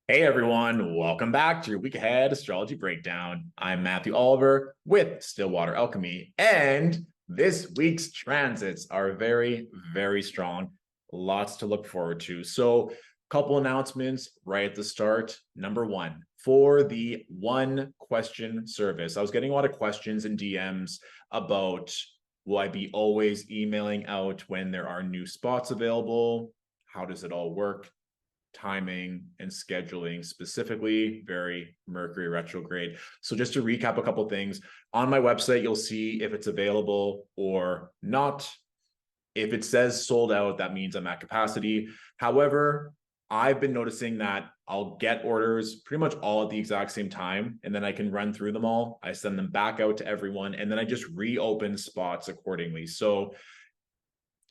Hey everyone, welcome back to your week ahead astrology breakdown. I'm Matthew Oliver with Stillwater Alchemy, and this week's transits are very, very strong. Lots to look forward to. So, couple announcements right at the start. Number one, for the one question service, I was getting a lot of questions and DMs about will I be always emailing out when there are new spots available? How does it all work? Timing and scheduling, specifically very Mercury retrograde. So just to recap a couple things, on my website you'll see if it's available or not. If it says sold out, that means I'm at capacity. However, I've been noticing that I'll get orders pretty much all at the exact same time, and then I can run through them all. I send them back out to everyone, and then I just reopen spots accordingly. So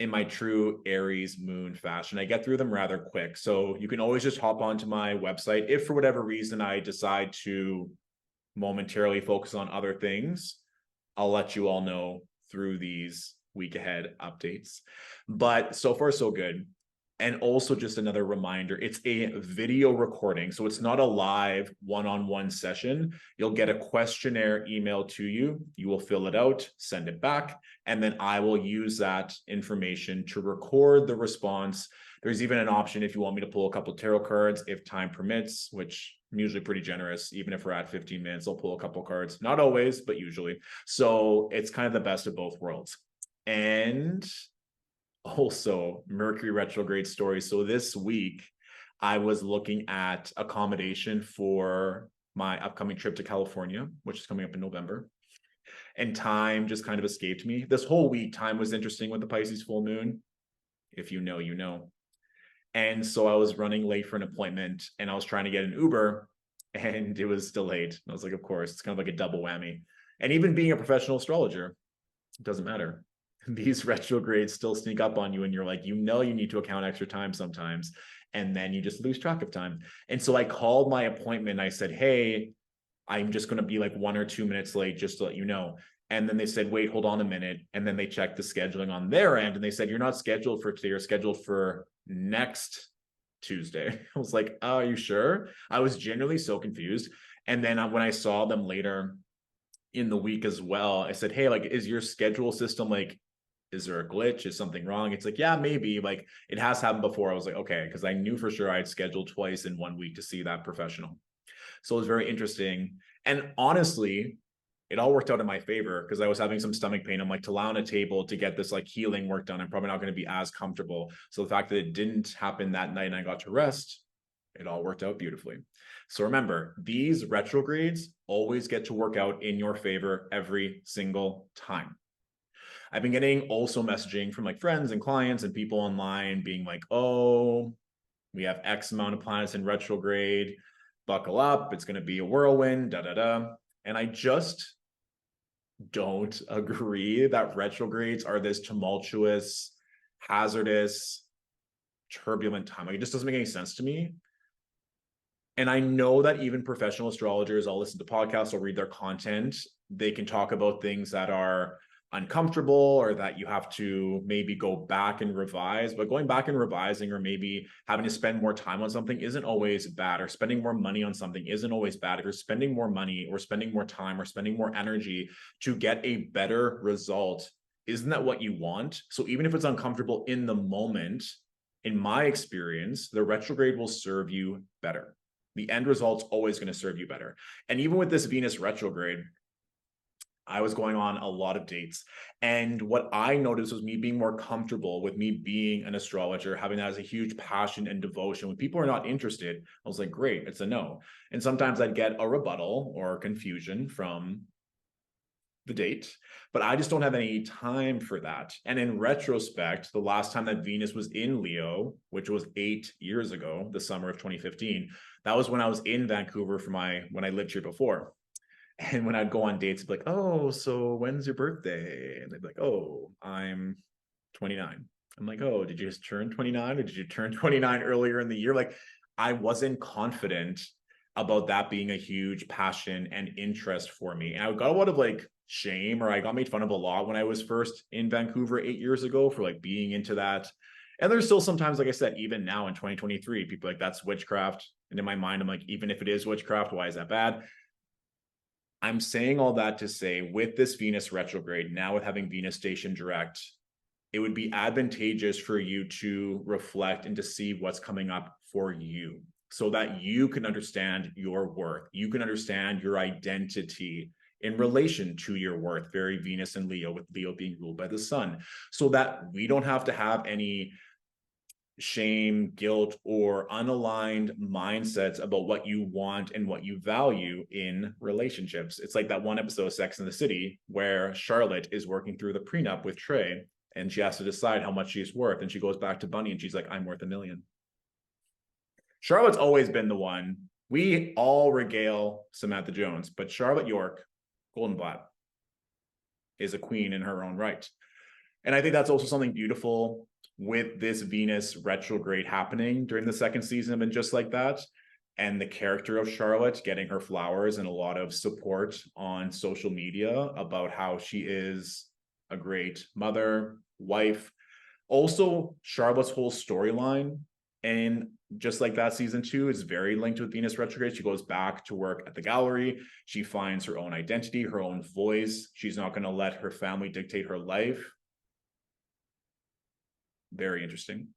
in my true Aries moon fashion, I get through them rather quick. So you can always just hop onto my website. If for whatever reason I decide to momentarily focus on other things, I'll let you all know through these week ahead updates. But so far, so good. And also just another reminder, it's a video recording. So it's not a live one-on-one session. You'll get a questionnaire emailed to you. You will fill it out, send it back, and then I will use that information to record the response. There's even an option if you want me to pull a couple of tarot cards, if time permits, which I'm usually pretty generous. Even if we're at 15 minutes, I'll pull a couple of cards. Not always, but usually. So it's kind of the best of both worlds. And also Mercury retrograde story. So this week I was looking at accommodation for my upcoming trip to California, which is coming up in November. And time just kind of escaped me. This whole week, time was interesting with the Pisces full moon. If you know, you know. And so I was running late for an appointment and I was trying to get an Uber and it was delayed. And I was like, of course, it's kind of like a double whammy. And even being a professional astrologer, it doesn't matter. These retrogrades still sneak up on you and you're like, you need to account extra time sometimes. And then you just lose track of time. And so I called my appointment. I said, hey, I'm just going to be like 1 or 2 minutes late, just to let you know. And then they said, wait, hold on a minute. And then they checked the scheduling on their end and they said, you're not scheduled for today, you're scheduled for next Tuesday. I was like, oh, are you sure? I was genuinely so confused. And then when I saw them later in the week as well, I said, hey, like, is your schedule system like, is there a glitch? Is something wrong? It's like, yeah, maybe. Like, it has happened before. I was like, okay, because I knew for sure I had scheduled twice in 1 week to see that professional. So it was very interesting. And honestly, it all worked out in my favor because I was having some stomach pain. I'm like, to lie on a table to get this like healing work done, I'm probably not going to be as comfortable. So the fact that it didn't happen that night and I got to rest, it all worked out beautifully. So remember, these retrogrades always get to work out in your favor every single time. I've been getting also messaging from like friends and clients and people online being like, oh, we have X amount of planets in retrograde. Buckle up. It's going to be a whirlwind, da, da, da. And I just don't agree that retrogrades are this tumultuous, hazardous, turbulent time. Like, it just doesn't make any sense to me. And I know that even professional astrologers, I'll listen to podcasts, I'll read their content. They can talk about things that are uncomfortable or that you have to maybe go back and revise, but going back and revising or maybe having to spend more time on something isn't always bad, or spending more money on something isn't always bad. If you're spending more money or spending more time or spending more energy to get a better result, isn't that what you want? So even if it's uncomfortable in the moment, in my experience, the retrograde will serve you better. The end result's always going to serve you better. And even with this Venus retrograde, I was going on a lot of dates. And what I noticed was me being more comfortable with me being an astrologer, having that as a huge passion and devotion. When people are not interested, I was like, great, it's a no. And sometimes I'd get a rebuttal or confusion from the date, but I just don't have any time for that. And in retrospect, the last time that Venus was in Leo, which was 8 years ago, the summer of 2015, that was when I was in Vancouver for when I lived here before. And when I'd go on dates, I'd be like, oh, so when's your birthday? And they'd be like, oh, I'm 29. I'm like, oh, did you just turn 29 or did you turn 29 earlier in the year? Like, I wasn't confident about that being a huge passion and interest for me. And I got a lot of like shame, or I got made fun of a lot when I was first in Vancouver 8 years ago for like being into that And there's still sometimes, like I said, even now in 2023, people are like, that's witchcraft. And in my mind, I'm like, even if it is witchcraft, why is that bad? I'm saying all that to say, with this Venus retrograde, now with having Venus station direct, it would be advantageous for you to reflect and to see what's coming up for you so that you can understand your worth. You can understand your identity in relation to your worth. Very Venus and Leo, with Leo being ruled by the sun, so that we don't have to have any shame, guilt, or unaligned mindsets about what you want and what you value in relationships. It's like that one episode of Sex and the City where Charlotte is working through the prenup with Trey and she has to decide how much she's worth. And she goes back to Bunny and she's like, I'm worth $1 million. Charlotte's always been the one. We all regale Samantha Jones, but Charlotte York, Goldenblatt, is a queen in her own right. And I think that's also something beautiful with this Venus retrograde happening during the second season of Just Like That, and the character of Charlotte getting her flowers and a lot of support on social media about how she is a great mother, wife. Also, Charlotte's whole storyline and Just Like That season 2 is very linked with Venus retrograde. She goes back to work at the gallery. She finds her own identity, her own voice. She's not going to let her family dictate her life. Very interesting.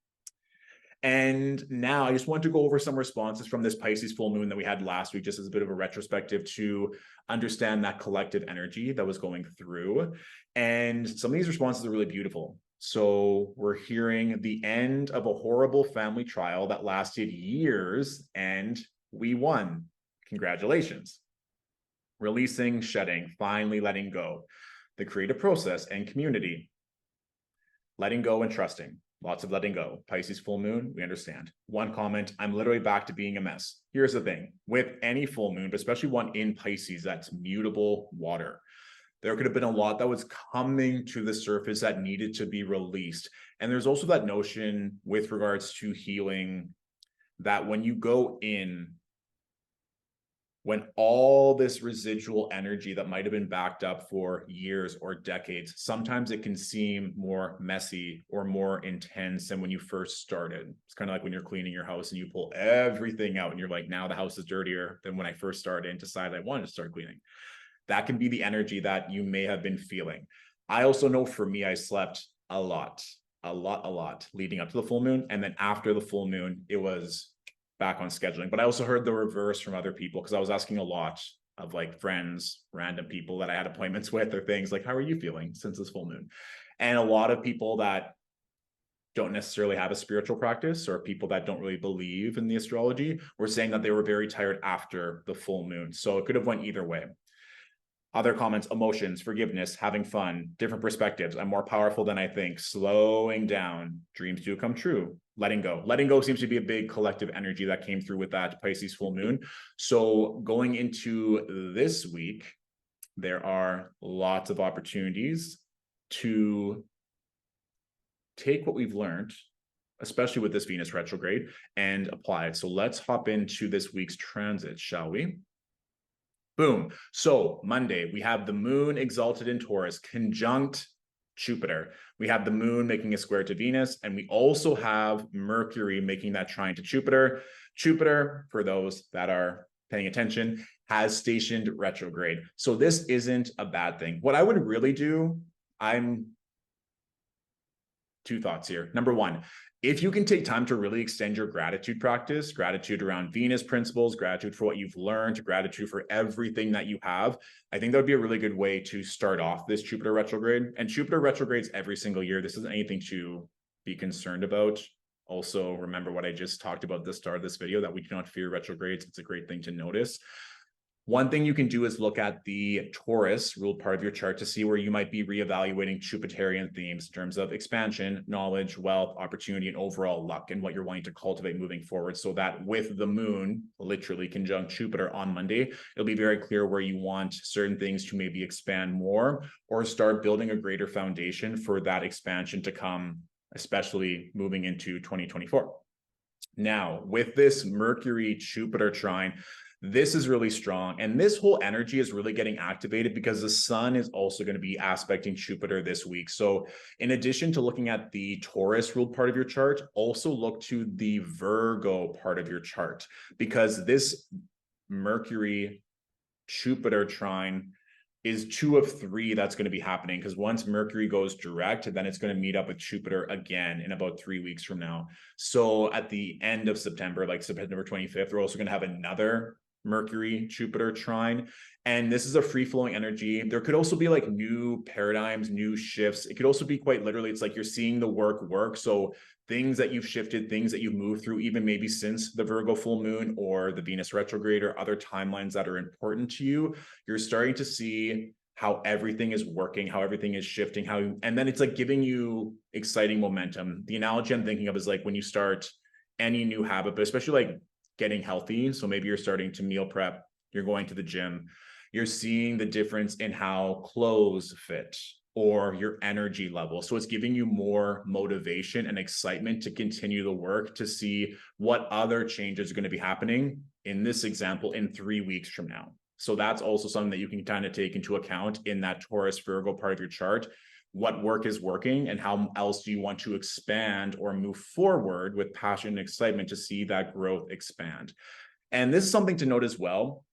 And now I just want to go over some responses from this Pisces full moon that we had last week, just as a bit of a retrospective to understand that collective energy that was going through. And some of these responses are really beautiful. So we're hearing the end of a horrible family trial that lasted years and we won. Congratulations. Releasing, shedding, finally letting go. The creative process and community. Letting go and trusting. Lots of letting go. Pisces full moon, we understand. One comment, I'm literally back to being a mess. Here's the thing, with any full moon, but especially one in Pisces, that's mutable water. There could have been a lot that was coming to the surface that needed to be released. And there's also that notion with regards to healing that when you go in, when all this residual energy that might have been backed up for years or decades, sometimes it can seem more messy or more intense than when you first started. It's kind of like when you're cleaning your house and you pull everything out and you're like, now the house is dirtier than when I first started and decided I wanted to start cleaning. That can be the energy that you may have been feeling. I also know for me, I slept a lot leading up to the full moon. And then after the full moon, it was back on scheduling. But I also heard the reverse from other people because I was asking a lot of like friends, random people that I had appointments with or things like, how are you feeling since this full moon? And a lot of people that don't necessarily have a spiritual practice or people that don't really believe in the astrology were saying that they were very tired after the full moon. So it could have went either way. Other comments, emotions, forgiveness, having fun, different perspectives. I'm more powerful than I think. Slowing down. Dreams do come true. Letting go. Letting go seems to be a big collective energy that came through with that Pisces full moon. So going into this week, there are lots of opportunities to take what we've learned, especially with this Venus retrograde, and apply it. So let's hop into this week's transit, shall we? Boom. So Monday, we have the moon exalted in Taurus, conjunct Jupiter. We have the moon making a square to Venus, and we also have Mercury making that trine to Jupiter. Jupiter, for those that are paying attention, has stationed retrograde. So this isn't a bad thing. What I would really do, two thoughts here. Number one, if you can take time to really extend your gratitude practice, gratitude around Venus principles, gratitude for what you've learned, gratitude for everything that you have, I think that would be a really good way to start off this Jupiter retrograde. And Jupiter retrogrades every single year. This isn't anything to be concerned about. Also, remember what I just talked about at the start of this video, that we do not fear retrogrades. It's a great thing to notice. One thing you can do is look at the Taurus ruled part of your chart to see where you might be reevaluating Jupiterian themes in terms of expansion, knowledge, wealth, opportunity, and overall luck, and what you're wanting to cultivate moving forward. So that with the moon literally conjunct Jupiter on Monday, it'll be very clear where you want certain things to maybe expand more or start building a greater foundation for that expansion to come, especially moving into 2024. Now, with this Mercury-Jupiter trine, This is really strong. And this whole energy is really getting activated because the sun is also going to be aspecting Jupiter this week. So in addition to looking at the Taurus ruled part of your chart, also look to the Virgo part of your chart, because this Mercury Jupiter trine is 2 of 3 that's going to be happening, because once Mercury goes direct, then it's going to meet up with Jupiter again in about 3 weeks from now. So at the end of September, like September 25th, we're also going to have another Mercury Jupiter trine. And this is a free-flowing energy. There could also be like new paradigms, new shifts. It could also be quite literally, it's like you're seeing the work. So things that you've shifted, things that you've moved through, even maybe since the Virgo full moon or the Venus retrograde or other timelines that are important to you, you're starting to see how everything is working, how everything is shifting, and then it's like giving you exciting momentum. The analogy I'm thinking of is like when you start any new habit, but especially like getting healthy. So maybe you're starting to meal prep, you're going to the gym, you're seeing the difference in how clothes fit or your energy level. So it's giving you more motivation and excitement to continue the work, to see what other changes are going to be happening in this example in 3 weeks from now. So that's also something that you can kind of take into account in that Taurus Virgo part of your chart. What work is working and how else do you want to expand or move forward with passion and excitement to see that growth expand. And this is something to note as well.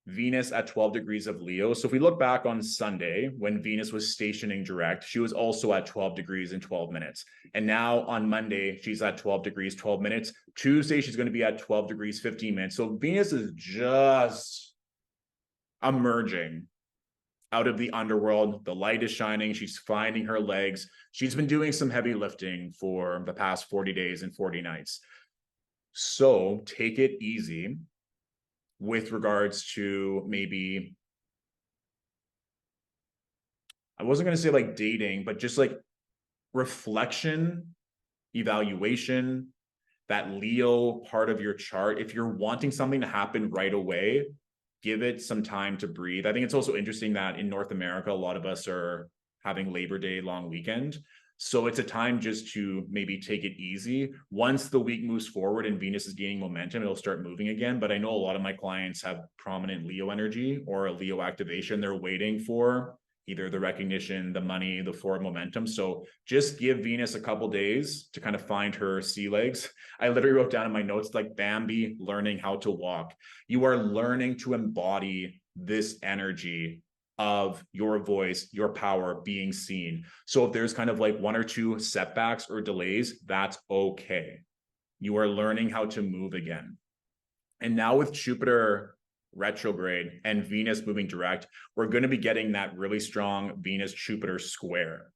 Venus at 12 degrees of Leo. So if we look back on Sunday, when Venus was stationing direct, she was also at 12 degrees and 12 minutes. And now on Monday, she's at 12 degrees, 12 minutes. Tuesday, she's going to be at 12 degrees, 15 minutes. So Venus is just emerging out of the underworld. The light is shining. She's finding her legs. She's been doing some heavy lifting for the past 40 days and 40 nights. So take it easy with regards to maybe, I wasn't going to say like dating, but just like reflection, evaluation, that Leo part of your chart. If you're wanting something to happen right away, give it some time to breathe. I think it's also interesting that in North America, a lot of us are having Labor Day long weekend. So it's a time just to maybe take it easy. Once the week moves forward and Venus is gaining momentum, it'll start moving again. But I know a lot of my clients have prominent Leo energy or a Leo activation. They're waiting for either the recognition, the money, the forward momentum. So just give Venus a couple days to kind of find her sea legs. I literally wrote down in my notes, like Bambi learning how to walk. You are learning to embody this energy of your voice, your power being seen. So if there's kind of like 1 or 2 setbacks or delays, that's okay. You are learning how to move again. And now with Jupiter retrograde and Venus moving direct, we're going to be getting that really strong Venus-Jupiter square.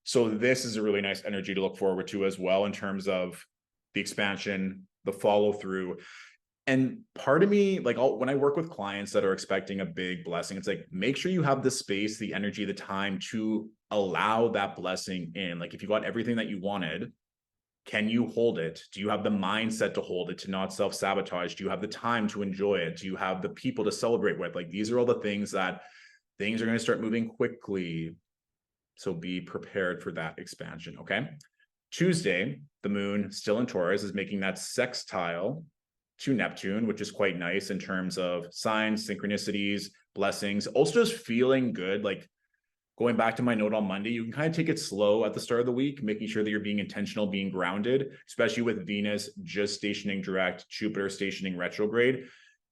So this is a really nice energy to look forward to as well in terms of the expansion, the follow through. And part of me, like when I work with clients that are expecting a big blessing, it's like, make sure you have the space, the energy, the time to allow that blessing in. Like if you got everything that you wanted, can you hold it? Do you have the mindset to hold it, to not self-sabotage? Do you have the time to enjoy it? Do you have the people to celebrate with? Like these are all the things that things are going to start moving quickly. So be prepared for that expansion, okay? Tuesday, the moon still in Taurus is making that sextile to Neptune, which is quite nice in terms of signs, synchronicities, blessings. Also just feeling good. Like going back to my note on Monday, you can kind of take it slow at the start of the week, making sure that you're being intentional, being grounded, especially with Venus just stationing direct, Jupiter stationing retrograde.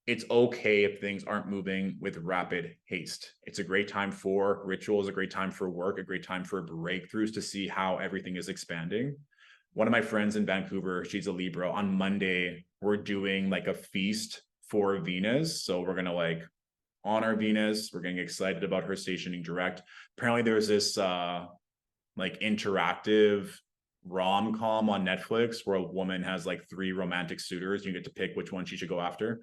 It's okay if things aren't moving with rapid haste. It's a great time for rituals, a great time for work, a great time for breakthroughs to see how everything is expanding. One of my friends in Vancouver, she's a Libra. On Monday, we're doing like a feast for Venus. So we're going to like honor Venus. We're getting excited about her stationing direct. Apparently there's this like interactive rom-com on Netflix where a woman has like 3 romantic suitors. You get to pick which one she should go after.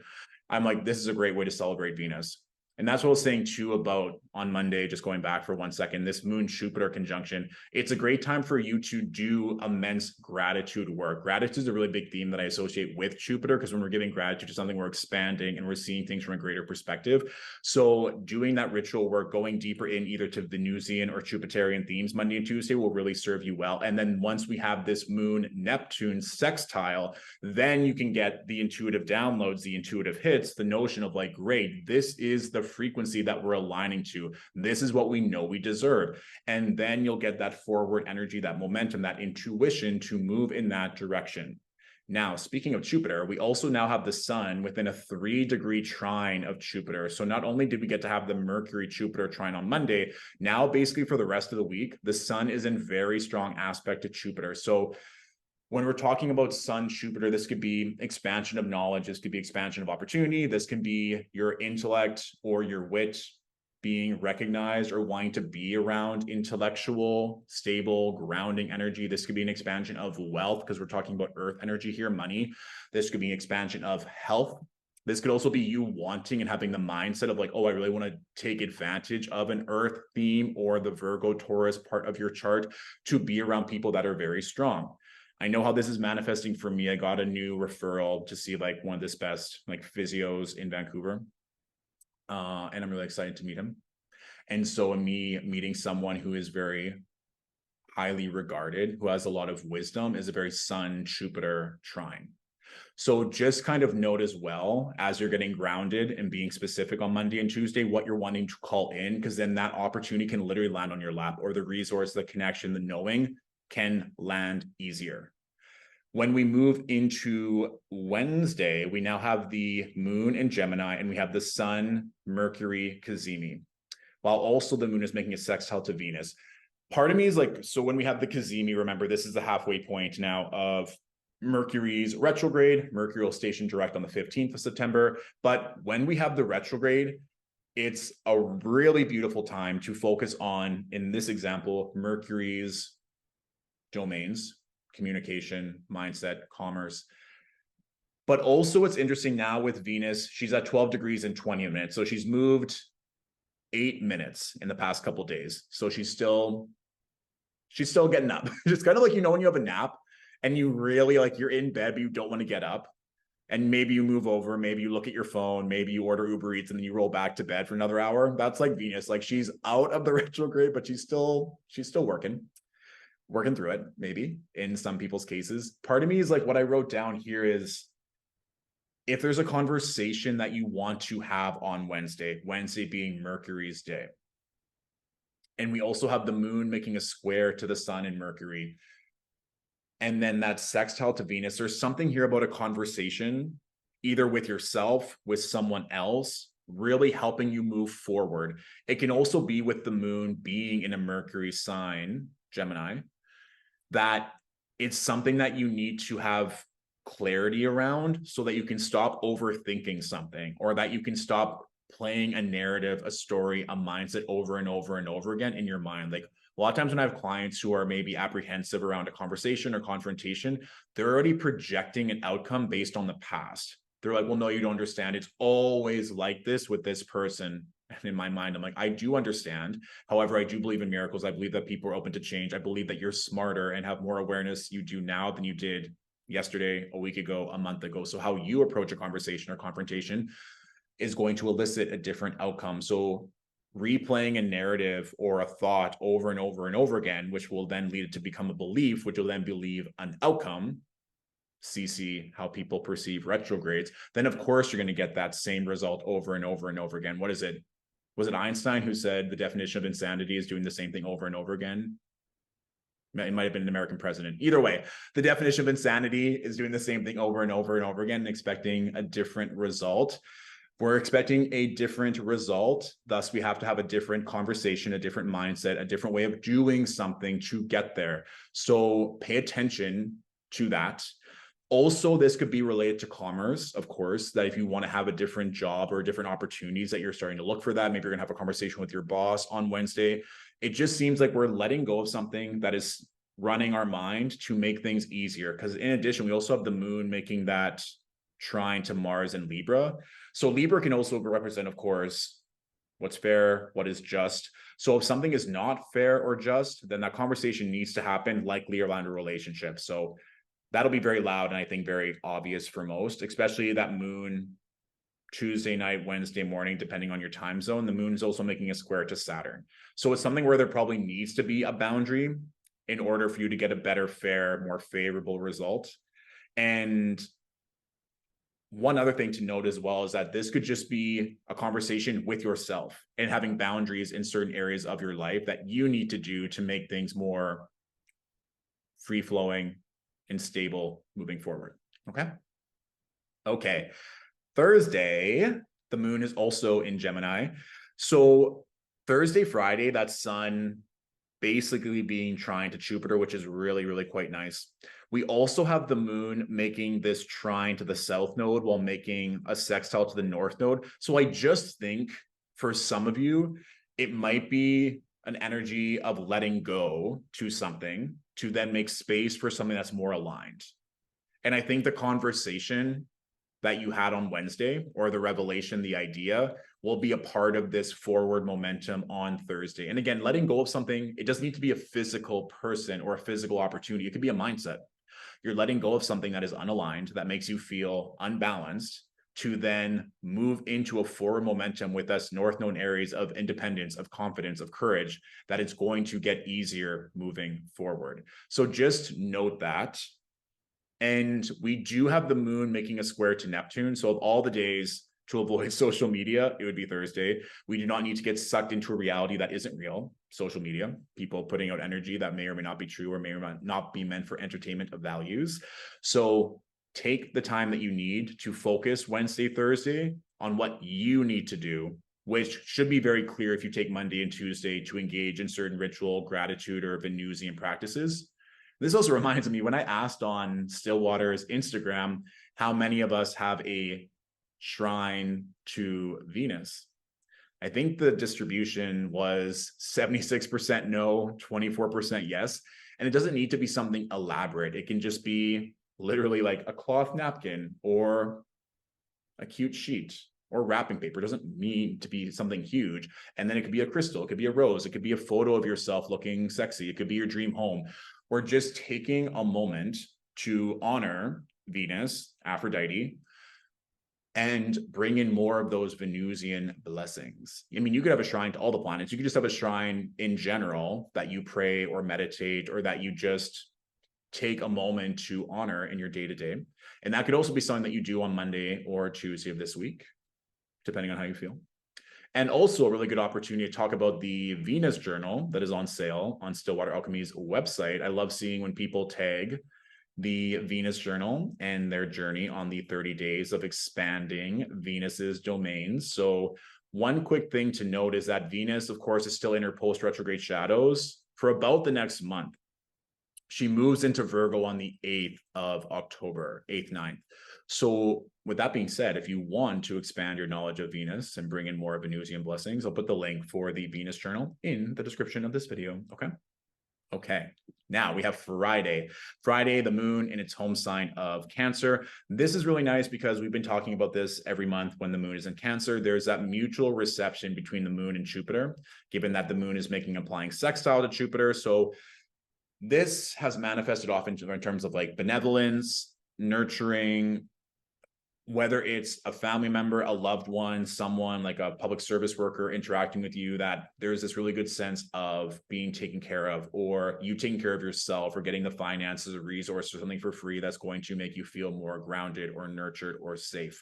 I'm like, this is a great way to celebrate Venus. And that's what I was saying too about on Monday, just going back for 1 second, this Moon Jupiter conjunction. It's a great time for you to do immense gratitude work. Gratitude is a really big theme that I associate with Jupiter, because when we're giving gratitude to something, we're expanding and we're seeing things from a greater perspective. So doing that ritual work, going deeper in either to Venusian or Jupiterian themes Monday and Tuesday will really serve you well. And then once we have this Moon Neptune sextile, then you can get the intuitive downloads, the intuitive hits, the notion of like, great, this is the frequency that we're aligning to. This is what we know we deserve. And then you'll get that forward energy, that momentum, that intuition to move in that direction. Now, speaking of Jupiter, we also now have the Sun within a 3-degree trine of Jupiter. So not only did we get to have the Mercury-Jupiter trine on Monday, now basically for the rest of the week, the Sun is in very strong aspect to Jupiter. So when we're talking about Sun, Jupiter, this could be expansion of knowledge. This could be expansion of opportunity. This can be your intellect or your wit being recognized or wanting to be around intellectual, stable, grounding energy. This could be an expansion of wealth, because we're talking about earth energy here, money. This could be an expansion of health. This could also be you wanting and having the mindset of like, oh, I really want to take advantage of an earth theme or the Virgo Taurus part of your chart to be around people that are very strong. I know how this is manifesting for me. I got a new referral to see like one of the best like physios in Vancouver. And I'm really excited to meet him. And so me meeting someone who is very highly regarded, who has a lot of wisdom, is a very Sun Jupiter trine. So just kind of note as well, as you're getting grounded and being specific on Monday and Tuesday, what you're wanting to call in, because then that opportunity can literally land on your lap, or the resource, the connection, the knowing can land easier. When we move into Wednesday, we now have the Moon in Gemini, and we have the Sun, Mercury, Cazimi, while also the Moon is making a sextile to Venus. Part of me is like, so when we have the Cazimi, remember, this is the halfway point now of Mercury's retrograde. Mercury will station direct on the 15th of September. But when we have the retrograde, it's a really beautiful time to focus on, in this example, Mercury's domains, communication, mindset, commerce. But also what's interesting now with Venus, she's at 12 degrees and 20 minutes. So she's moved 8 minutes in the past couple of days. So she's still getting up. It's kind of like, you know, when you have a nap and you really like, you're in bed, but you don't want to get up. And maybe you move over, maybe you look at your phone, maybe you order Uber Eats, and then you roll back to bed for another hour. That's like Venus. Like, she's out of the retrograde, but she's still working through it, maybe in some people's cases. Part of me is like, what I wrote down here is, if there's a conversation that you want to have on Wednesday being Mercury's day, and we also have the Moon making a square to the Sun and Mercury, and then that sextile to Venus, there's something here about a conversation, either with yourself, with someone else, really helping you move forward. It can also be with the Moon being in a Mercury sign, Gemini, that it's something that you need to have clarity around so that you can stop overthinking something, or that you can stop playing a narrative, a story, a mindset over and over and over again in your mind. Like, a lot of times when I have clients who are maybe apprehensive around a conversation or confrontation, they're already projecting an outcome based on the past. They're like, well, no, you don't understand. It's always like this with this person. And in my mind, I'm like, I do understand. However, I do believe in miracles. I believe that people are open to change. I believe that you're smarter and have more awareness you do now than you did yesterday, a week ago, a month ago. So how you approach a conversation or confrontation is going to elicit a different outcome. So replaying a narrative or a thought over and over and over again, which will then lead it to become a belief, which will then believe an outcome, CC, how people perceive retrogrades, then of course you're going to get that same result over and over and over again. What is it? Was it Einstein who said the definition of insanity is doing the same thing over and over again? It might have been an American president. Either way, the definition of insanity is doing the same thing over and over and over again and expecting a different result. We're expecting a different result. Thus, we have to have a different conversation, a different mindset, a different way of doing something to get there. So pay attention to that. Also, this could be related to commerce, of course, that if you want to have a different job or different opportunities that you're starting to look for that, maybe you're going to have a conversation with your boss on Wednesday. It just seems like we're letting go of something that is running our mind to make things easier. Because in addition, we also have the Moon making that trine to Mars and Libra. So Libra can also represent, of course, what's fair, what is just. So if something is not fair or just, then that conversation needs to happen, likely around a relationship. So that'll be very loud and I think very obvious for most, especially that moon Tuesday night, Wednesday morning, depending on your time zone. The moon is also making a square to Saturn. So it's something where there probably needs to be a boundary in order for you to get a better, fair, more favorable result. And one other thing to note as well is that this could just be a conversation with yourself and having boundaries in certain areas of your life that you need to do to make things more free-flowing and stable moving forward. Okay. Thursday, the moon is also in Gemini. So Thursday, Friday, that sun basically being trine to Jupiter, which is really, really quite nice. We also have the moon making this trine to the south node while making a sextile to the north node. So I just think for some of you, it might be an energy of letting go to something to then make space for something that's more aligned. And I think the conversation that you had on Wednesday, or the revelation, the idea, will be a part of this forward momentum on Thursday. And again, letting go of something, it doesn't need to be a physical person or a physical opportunity. It could be a mindset. You're letting go of something that is unaligned, that makes you feel unbalanced, to then move into a forward momentum with us north node areas of independence, of confidence, of courage, that it's going to get easier moving forward. So just note that. And we do have the moon making a square to Neptune. So of all the days to avoid social media, it would be Thursday. We do not need to get sucked into a reality that isn't real. Social media, people putting out energy that may or may not be true or may or may not be meant for entertainment of values. So take the time that you need to focus Wednesday, Thursday on what you need to do, which should be very clear if you take Monday and Tuesday to engage in certain ritual, gratitude, or Venusian practices. This also reminds me, when I asked on Stillwater's Instagram how many of us have a shrine to Venus, I think the distribution was 76% no, 24% yes. And it doesn't need to be something elaborate. It can just be literally like a cloth napkin or a cute sheet or wrapping paper. It doesn't mean to be something huge. And then it could be a crystal, it could be a rose, it could be a photo of yourself looking sexy, it could be your dream home. Or just taking a moment to honor Venus, Aphrodite, and bring in more of those Venusian blessings. I mean, you could have a shrine to all the planets. You could just have a shrine in general that you pray or meditate, or that you just take a moment to honor in your day-to-day. And that could also be something that you do on Monday or Tuesday of this week, depending on how you feel. And also a really good opportunity to talk about the Venus journal that is on sale on Stillwater Alchemy's website. I love seeing when people tag the Venus journal and their journey on the 30 days of expanding Venus's domains. So one quick thing to note is that Venus, of course, is still in her post-retrograde shadows for about the next month. She moves into Virgo on the 8th of October, 8th, 9th. So with that being said, if you want to expand your knowledge of Venus and bring in more Venusian blessings, I'll put the link for the Venus journal in the description of this video. Okay. Now we have Friday. Friday, the moon in its home sign of Cancer. This is really nice because we've been talking about this every month when the moon is in Cancer. There's that mutual reception between the moon and Jupiter, given that the moon is making applying sextile to Jupiter. So this has manifested often in terms of like benevolence, nurturing, whether it's a family member, a loved one, someone like a public service worker interacting with you, that there's this really good sense of being taken care of, or you taking care of yourself, or getting the finances, a resource, or something for free that's going to make you feel more grounded or nurtured or safe.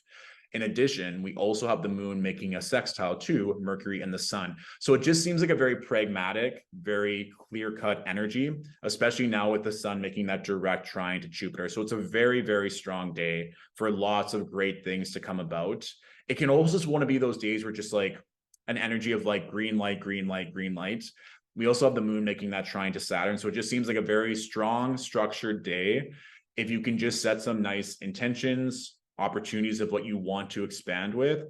In addition, we also have the moon making a sextile to Mercury and the sun. So it just seems like a very pragmatic, very clear-cut energy, especially now with the sun making that direct trine to Jupiter. So it's a very, very strong day for lots of great things to come about. It can also just want to be those days where just like an energy of like green light, green light, green light. We also have the moon making that trine to Saturn. So it just seems like a very strong, structured day. If you can just set some nice intentions, opportunities of what you want to expand with,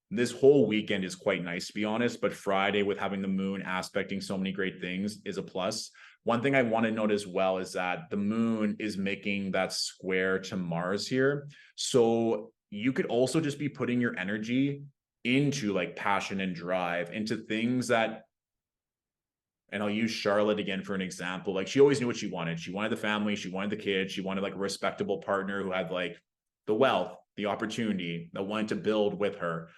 this whole weekend is quite nice, to be honest. But Friday, with having the moon aspecting so many great things, is a plus. One thing I want to note as well is that the moon is making that square to Mars here. So you could also just be putting your energy into like passion and drive, into things that, and I'll use Charlotte again for an example. Like she always knew what she wanted. She wanted the family, she wanted the kids, she wanted like a respectable partner who had like the wealth, the opportunity, that wanted to build with her.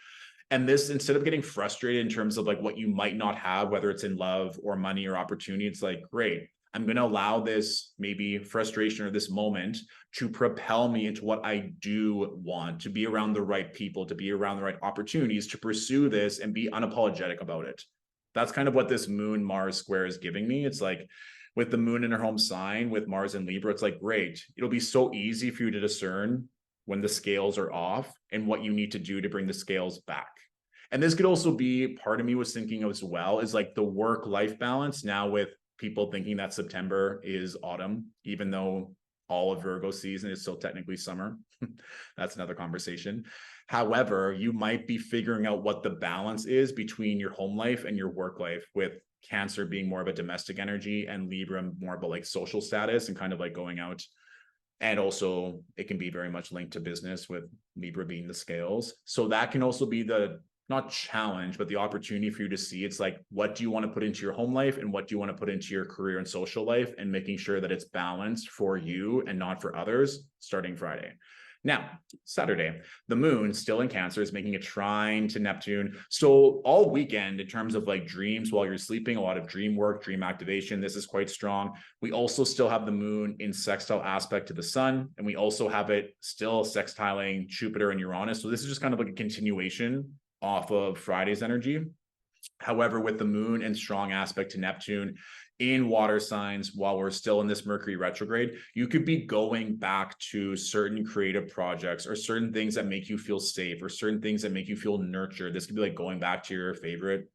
And this, instead of getting frustrated in terms of like what you might not have, whether it's in love or money or opportunity, it's like, great, I'm going to allow this maybe frustration or this moment to propel me into what I do want, to be around the right people, to be around the right opportunities, to pursue this and be unapologetic about it. That's kind of what this Moon Mars square is giving me. It's like with the moon in her home sign with Mars and Libra, it's like, great. It'll be so easy for you to discern when the scales are off and what you need to do to bring the scales back. And this could also be, part of me was thinking as well, is like the work-life balance now with people thinking that September is autumn, even though all of Virgo season is still technically summer. That's another conversation. However, you might be figuring out what the balance is between your home life and your work life, with Cancer being more of a domestic energy and Libra more about like social status and kind of like going out. And also it can be very much linked to business with Libra being the scales. So that can also be the, not challenge, but the opportunity for you to see, it's like, what do you want to put into your home life and what do you want to put into your career and social life, and making sure that it's balanced for you and not for others starting Friday. Now, Saturday, the moon still in Cancer is making a trine to Neptune. So all weekend, in terms of like dreams while you're sleeping, a lot of dream work, dream activation, this is quite strong. We also still have the moon in sextile aspect to the sun, and we also have it still sextiling Jupiter and Uranus. So this is just kind of like a continuation off of Friday's energy. However, with the moon and strong aspect to Neptune in water signs, while we're still in this Mercury retrograde, you could be going back to certain creative projects or certain things that make you feel safe or certain things that make you feel nurtured. This could be like going back to your favorite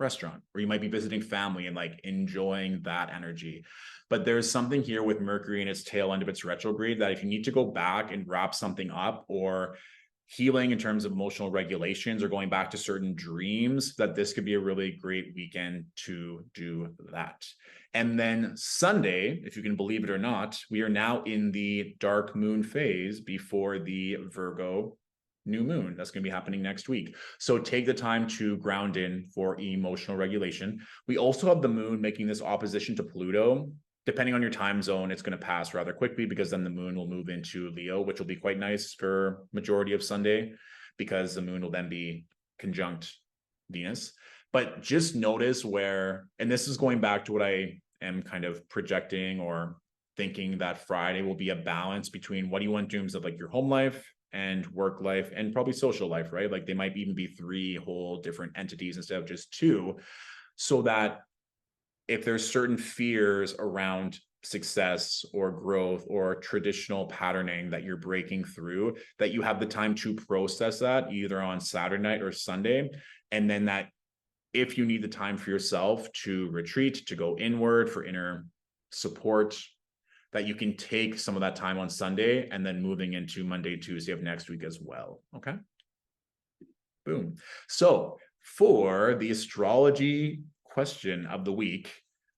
restaurant, or you might be visiting family and like enjoying that energy. But there's something here with Mercury in its tail end of its retrograde that if you need to go back and wrap something up, or healing in terms of emotional regulations, or going back to certain dreams, that this could be a really great weekend to do that. And then Sunday, if you can believe it or not, we are now in the dark moon phase before the Virgo new moon. That's going to be happening next week. So take the time to ground in for emotional regulation. We also have the moon making this opposition to Pluto. Depending on your time zone, it's going to pass rather quickly, because then the moon will move into Leo, which will be quite nice for majority of Sunday, because the moon will then be conjunct Venus. But just notice where, and this is going back to what I am kind of projecting or thinking, that Friday will be a balance between what do you want in terms of like your home life and work life and probably social life, right? Like they might even be 3 whole different entities instead of just 2, so that if there's certain fears around success or growth or traditional patterning that you're breaking through, that you have the time to process that either on Saturday night or Sunday. And then that if you need the time for yourself to retreat, to go inward for inner support, that you can take some of that time on Sunday and then moving into Monday, Tuesday of next week as well. Okay. Boom. So for the astrology question of the week,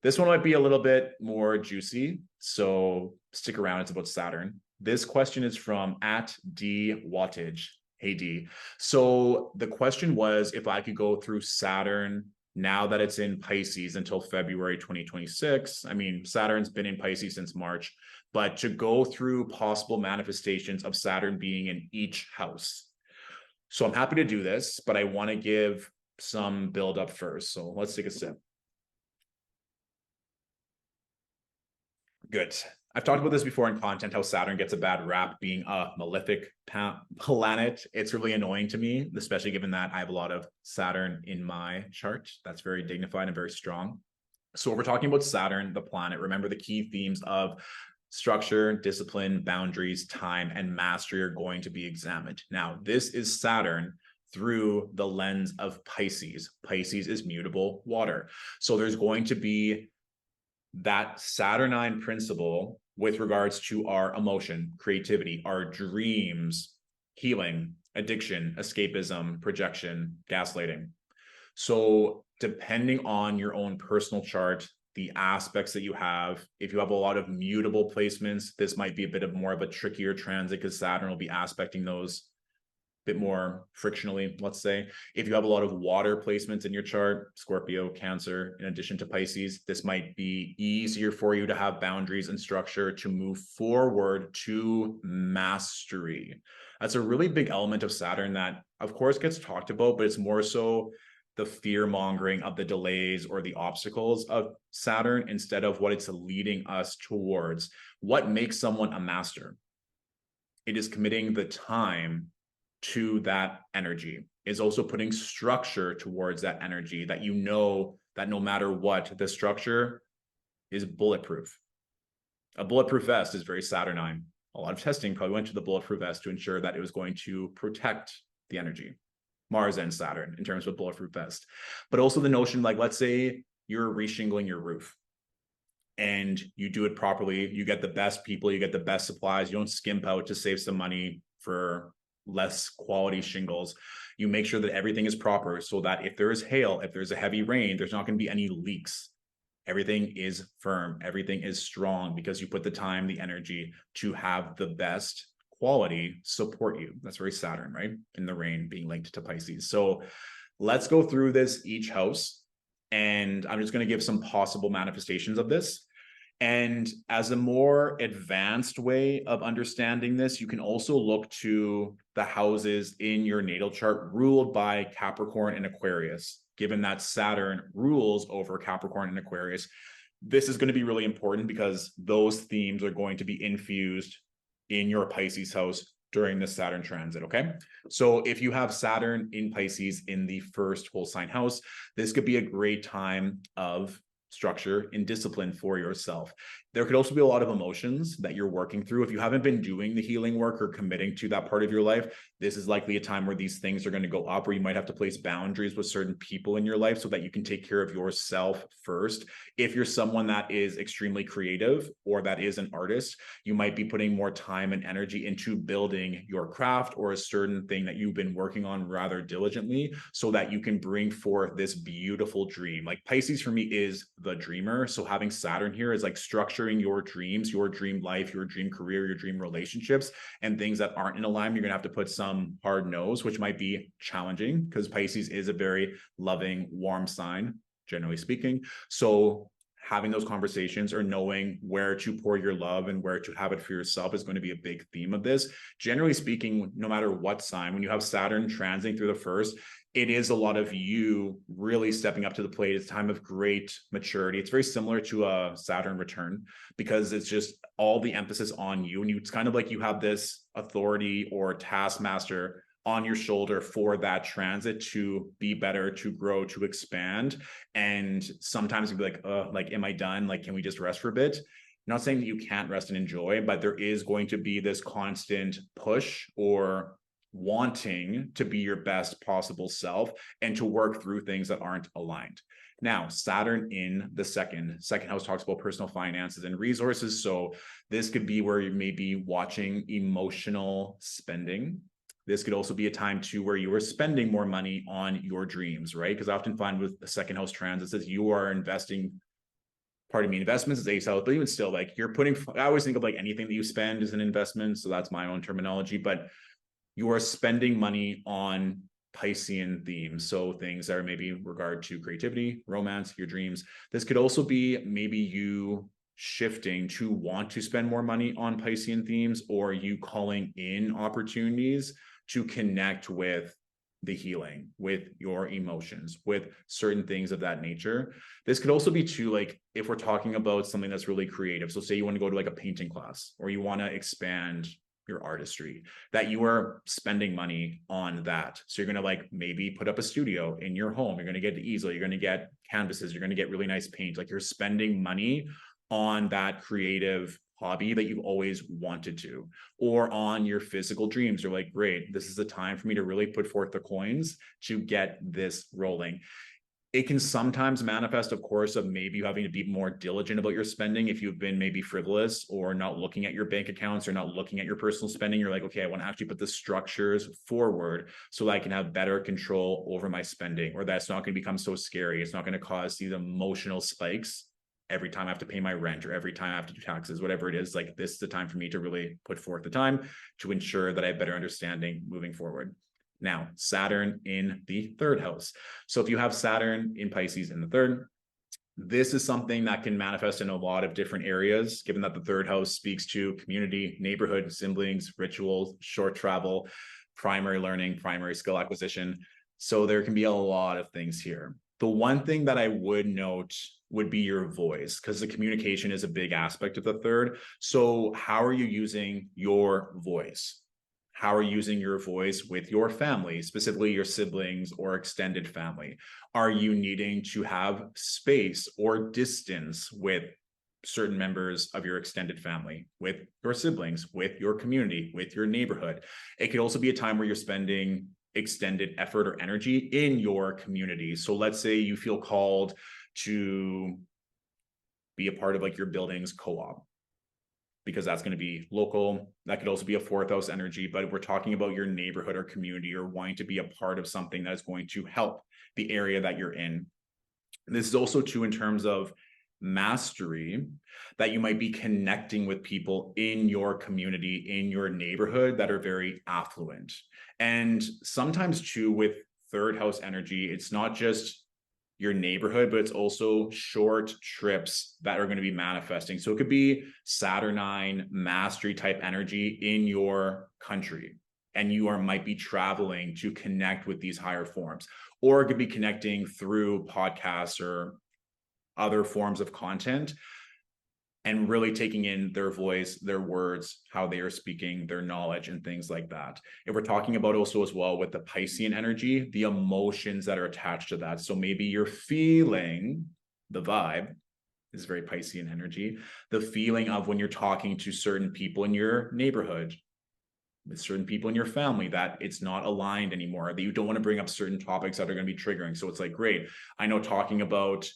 this one might be a little bit more juicy, so stick around. It's about Saturn. This question is from @D_Wattage. Hey D. So the question was, if I could go through Saturn now that it's in Pisces until February 2026. I mean, Saturn's been in Pisces since March, but to go through possible manifestations of Saturn being in each house. So I'm happy to do this, but I want to give some build up first. So let's take a sip. Good. I've talked about this before in content, how Saturn gets a bad rap being a malefic planet. It's really annoying to me, especially given that I have a lot of Saturn in my chart. That's very dignified and very strong. So we're talking about Saturn, the planet. Remember the key themes of structure, discipline, boundaries, time, and mastery are going to be examined. Now, this is Saturn through the lens of Pisces. Pisces is mutable water. So there's going to be that Saturnine principle with regards to our emotion, creativity, our dreams, healing, addiction, escapism, projection, gaslighting. So depending on your own personal chart, the aspects that you have, if you have a lot of mutable placements, this might be a bit of more of a trickier transit, because Saturn will be aspecting those bit more frictionally, let's say. If you have a lot of water placements in your chart, Scorpio, Cancer, in addition to Pisces, this might be easier for you to have boundaries and structure to move forward to mastery. That's a really big element of Saturn that, of course, gets talked about, but it's more so the fear mongering of the delays or the obstacles of Saturn instead of what it's leading us towards. What makes someone a master? It is committing the time to that energy, is also putting structure towards that energy, that you know that no matter what, the structure is bulletproof. A bulletproof vest is very Saturnine. A lot of testing probably went to the bulletproof vest to ensure that it was going to protect the energy. Mars and Saturn in terms of bulletproof vest. But also the notion, like, let's say you're reshingling your roof and you do it properly, you get the best people, you get the best supplies, you don't skimp out to save some money for less quality shingles. You make sure that everything is proper so that if there is hail, if there's a heavy rain, there's not going to be any leaks. Everything is firm, everything is strong because you put the time, the energy to have the best quality support you. That's very Saturn, right? In the rain being linked to Pisces. So let's go through this each house. And I'm just going to give some possible manifestations of this. And as a more advanced way of understanding this, you can also look to the houses in your natal chart ruled by Capricorn and Aquarius. Given that Saturn rules over Capricorn and Aquarius, this is going to be really important because those themes are going to be infused in your Pisces house during the Saturn transit, okay? So if you have Saturn in Pisces in the first whole sign house, this could be a great time of structure and discipline for yourself. There could also be a lot of emotions that you're working through. If you haven't been doing the healing work or committing to that part of your life, this is likely a time where these things are going to go up, or you might have to place boundaries with certain people in your life so that you can take care of yourself first. If you're someone that is extremely creative or that is an artist, you might be putting more time and energy into building your craft or a certain thing that you've been working on rather diligently so that you can bring forth this beautiful dream. Like Pisces for me is the dreamer. So having Saturn here is like structuring your dreams, your dream life, your dream career, your dream relationships, and things that aren't in alignment. You're going to have to put some hard no's, which might be challenging because Pisces is a very loving, warm sign, generally speaking. So having those conversations or knowing where to pour your love and where to have it for yourself is going to be a big theme of this. Generally speaking, no matter what sign, when you have Saturn transiting through the first, it is a lot of you really stepping up to the plate. It's a time of great maturity. It's very similar to a Saturn return because it's just all the emphasis on you. And it's kind of like you have this authority or taskmaster on your shoulder for that transit to be better, to grow, to expand. And sometimes you'll be like, am I done? Like, can we just rest for a bit? I'm not saying that you can't rest and enjoy, but there is going to be this constant push or wanting to be your best possible self and to work through things that aren't aligned. Now, Saturn in the second house talks about personal finances and resources. So this could be where you may be watching emotional spending. This could also be a time too where you are spending more money on your dreams, right? Because I often find with the second house transit says you are investing, pardon me, investments is ace house, but even still, like you're putting, I always think of like anything that you spend is an investment. So that's my own terminology, but you are spending money on Piscean themes. So things that are maybe regard to creativity, romance, your dreams. This could also be maybe you shifting to want to spend more money on Piscean themes, or you calling in opportunities to connect with the healing, with your emotions, with certain things of that nature. This could also be too, like if we're talking about something that's really creative. So say you want to go to like a painting class, or you want to expand your artistry, that you are spending money on that. So you're going to like maybe put up a studio in your home. You're going to get the easel. You're going to get canvases. You're going to get really nice paint. Like you're spending money on that creative hobby that you've always wanted to, or on your physical dreams. You're like, great, this is the time for me to really put forth the coins to get this rolling. It can sometimes manifest, of course, of maybe you having to be more diligent about your spending. If you've been maybe frivolous or not looking at your bank accounts or not looking at your personal spending, you're like, okay, I want to actually put the structures forward so that I can have better control over my spending, or that's not going to become so scary. It's not going to cause these emotional spikes every time I have to pay my rent or every time I have to do taxes, whatever it is. Like this is the time for me to really put forth the time to ensure that I have better understanding moving forward. Now, Saturn in the third house. So if you have Saturn in Pisces in the third, this is something that can manifest in a lot of different areas, given that the third house speaks to community, neighborhood, siblings, rituals, short travel, primary learning, primary skill acquisition. So there can be a lot of things here. The one thing that I would note would be your voice, because the communication is a big aspect of the third. So how are you using your voice? How are you using your voice with your family, specifically your siblings or extended family? Are you needing to have space or distance with certain members of your extended family, with your siblings, with your community, with your neighborhood? It could also be a time where you're spending extended effort or energy in your community. So let's say you feel called to be a part of like your building's co-op, because that's going to be local. That could also be a fourth house energy, but if we're talking about your neighborhood or community or wanting to be a part of something that's going to help the area that you're in. This is also true in terms of mastery, that you might be connecting with people in your community, in your neighborhood that are very affluent. And sometimes too, with third house energy, it's not just your neighborhood, but it's also short trips that are going to be manifesting. So it could be Saturnine mastery type energy in your country, and you might be traveling to connect with these higher forms, or it could be connecting through podcasts or other forms of content and really taking in their voice, their words, how they are speaking, their knowledge, and things like that. If we're talking about also as well with the Piscean energy, the emotions that are attached to that. So maybe you're feeling the vibe is very Piscean energy, the feeling of when you're talking to certain people in your neighborhood, with certain people in your family, that it's not aligned anymore, that you don't want to bring up certain topics that are going to be triggering. So it's like, great, I know talking about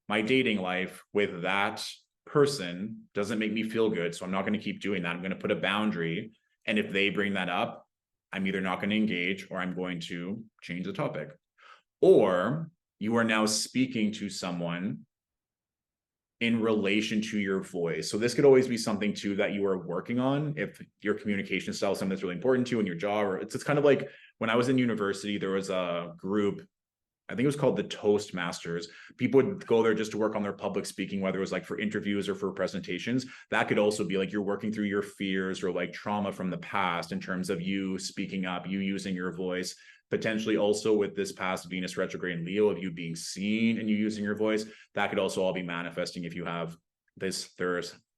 my dating life with that person doesn't make me feel good, so I'm not going to keep doing that. I'm going to put a boundary, and if they bring that up, I'm either not going to engage or I'm going to change the topic. Or you are now speaking to someone in relation to your voice. So this could always be something too that you are working on. If your communication style is something that's really important to you in your job, or it's kind of like when I was in university, there was a group, I think it was called the Toastmasters. People would go there just to work on their public speaking, whether it was like for interviews or for presentations. That could also be like you're working through your fears or like trauma from the past in terms of you speaking up, you using your voice. Potentially also with this past Venus retrograde in Leo, of you being seen and you using your voice. That could also all be manifesting if you have this